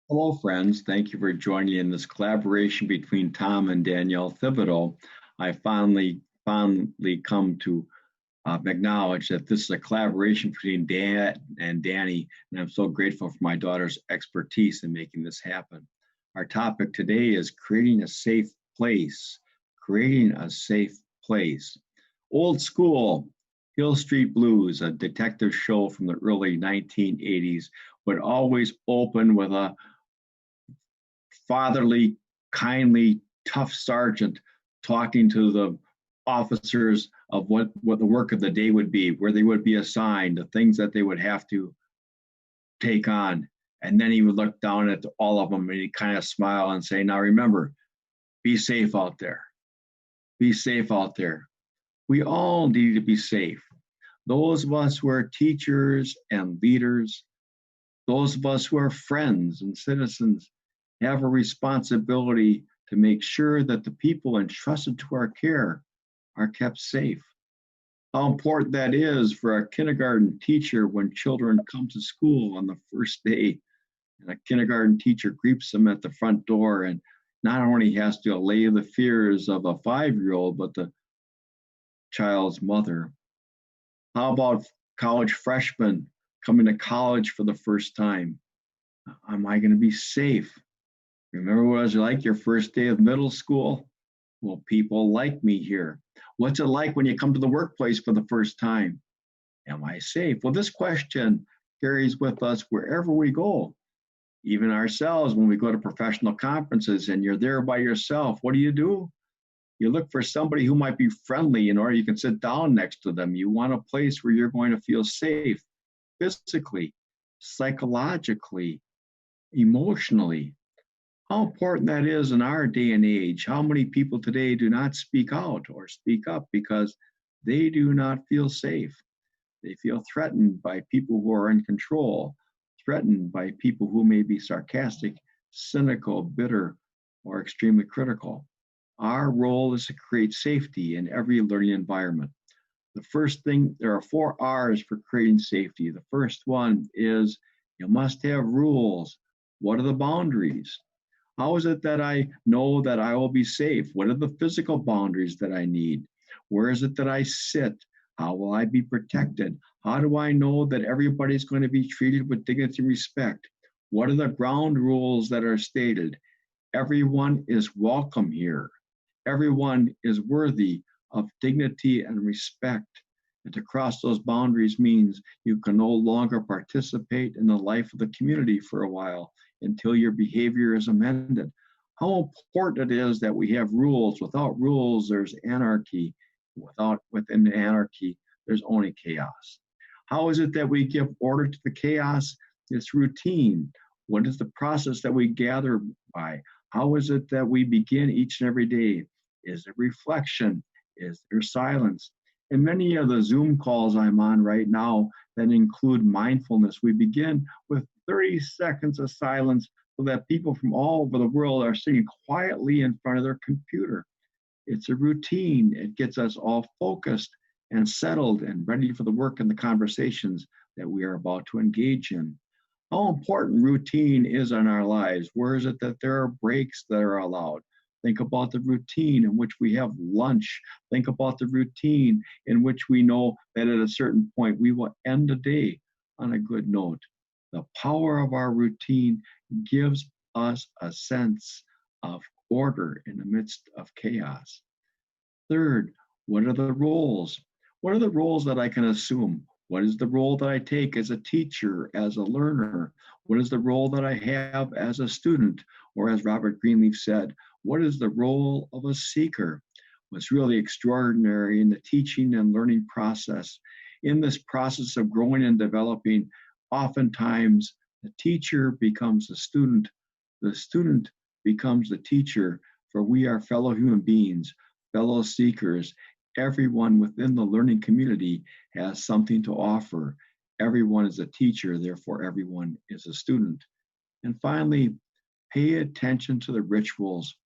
Hello, friends. Thank you for joining in this collaboration between Tom and Danielle Thibodeau. I finally come to acknowledge that this is a collaboration between Dan and Danny, and I'm so grateful for my daughter's expertise in making this happen. Our topic today is creating a safe place. Creating a safe place. Old School, Hill Street Blues, a detective show from the early 1980s, would always open with a fatherly, kindly, tough sergeant talking to the officers of what the work of the day would be, where they would be assigned, the things that they would have to take on. And then he would look down at all of them and he'd kind of smile and say, now remember, be safe out there. Be safe out there. We all need to be safe. Those of us who are teachers and leaders, those of us who are friends and citizens, have a responsibility to make sure that the people entrusted to our care are kept safe. How important that is for a kindergarten teacher when children come to school on the first day and a kindergarten teacher greets them at the front door and not only has to allay the fears of a 5-year-old, but the child's mother. How about college freshmen coming to college for the first time? Am I going to be safe? Remember what it was like your first day of middle school? Well, people like me here. What's it like when you come to the workplace for the first time? Am I safe? Well, this question carries with us wherever we go, even ourselves when we go to professional conferences and you're there by yourself. What do? You look for somebody who might be friendly in order you can sit down next to them. You want a place where you're going to feel safe physically, psychologically, emotionally. How important that is in our day and age. How many people today do not speak out or speak up because they do not feel safe? They feel threatened by people who are in control, threatened by people who may be sarcastic, cynical, bitter, or extremely critical. Our role is to create safety in every learning environment. The first thing, there are 4 R's for creating safety. The first one is you must have rules. What are the boundaries? How is it that I know that I will be safe? What are the physical boundaries that I need? Where is it that I sit? How will I be protected? How do I know that everybody's going to be treated with dignity and respect? What are the ground rules that are stated? Everyone is welcome here. Everyone is worthy of dignity and respect. And to cross those boundaries means you can no longer participate in the life of the community for a while until your behavior is amended. How important it is that we have rules. Without rules, there's anarchy. Within the anarchy, there's only chaos. How is it that we give order to the chaos? It's routine. What is the process that we gather by? How is it that we begin each and every day? Is it reflection? Is there silence? In many of the Zoom calls I'm on right now that include mindfulness, we begin with 30 seconds of silence so that people from all over the world are sitting quietly in front of their computer. It's a routine. It gets us all focused and settled and ready for the work and the conversations that we are about to engage in. How important routine is in our lives. Where is it that there are breaks that are allowed? Think about the routine in which we have lunch. Think about the routine in which we know that at a certain point we will end the day on a good note. The power of our routine gives us a sense of order in the midst of chaos. Third, what are the roles? What are the roles that I can assume? What is the role that I take as a teacher, as a learner? What is the role that I have as a student? Or as Robert Greenleaf said, what is the role of a seeker? What's really extraordinary in the teaching and learning process, in this process of growing and developing, oftentimes the teacher becomes the student becomes the teacher, for we are fellow human beings, fellow seekers. Everyone within the learning community has something to offer. Everyone is a teacher, therefore, everyone is a student. And finally, pay attention to the rituals.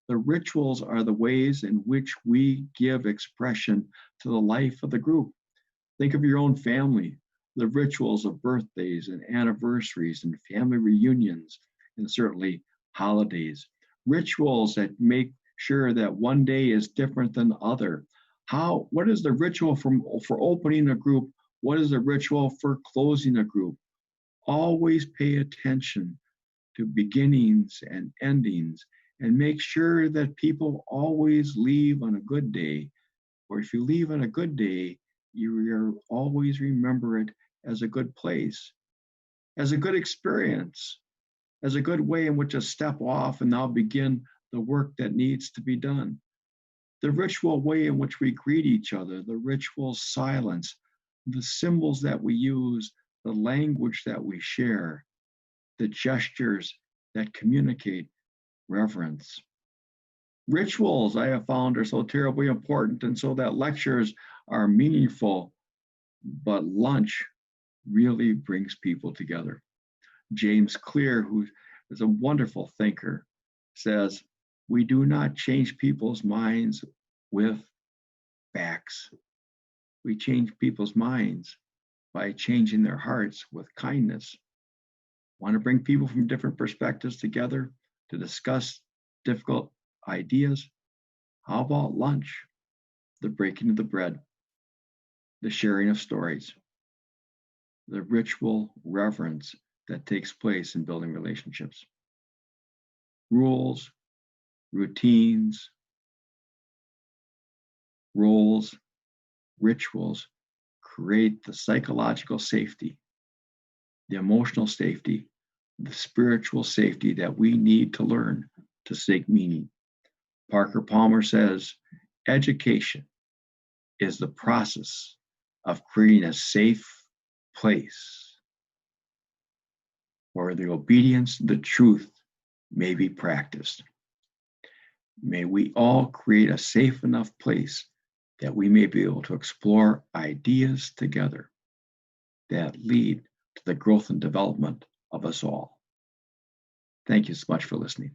The rituals are the ways in which we give expression to the life of the group. Think of your own family, the rituals of birthdays and anniversaries and family reunions and certainly holidays. Rituals that make sure that one day is different than the other. What is the ritual for opening a group? What is the ritual for closing a group? Always pay attention to beginnings and endings and make sure that people always leave on a good day. Or if you leave on a good day, you always remember it as a good place, as a good experience, as a good way in which to step off and now begin the work that needs to be done. The ritual way in which we greet each other, the ritual silence, the symbols that we use, the language that we share, the gestures that communicate reverence. Rituals, I have found, are so terribly important, and so that lectures are meaningful, but lunch really brings people together. James Clear, who is a wonderful thinker, says, "We do not change people's minds with facts. We change people's minds by changing their hearts with kindness." Want to bring people from different perspectives together to discuss difficult ideas? How about lunch? The breaking of the bread, the sharing of stories, the ritual reverence that takes place in building relationships. Rules, routines, roles, rituals create the psychological safety, the emotional safety, the spiritual safety that we need to learn to seek meaning. Parker Palmer says, education is the process of creating a safe place where the obedience to the truth may be practiced. May we all create a safe enough place that we may be able to explore ideas together that lead to the growth and development of us all. Thank you so much for listening.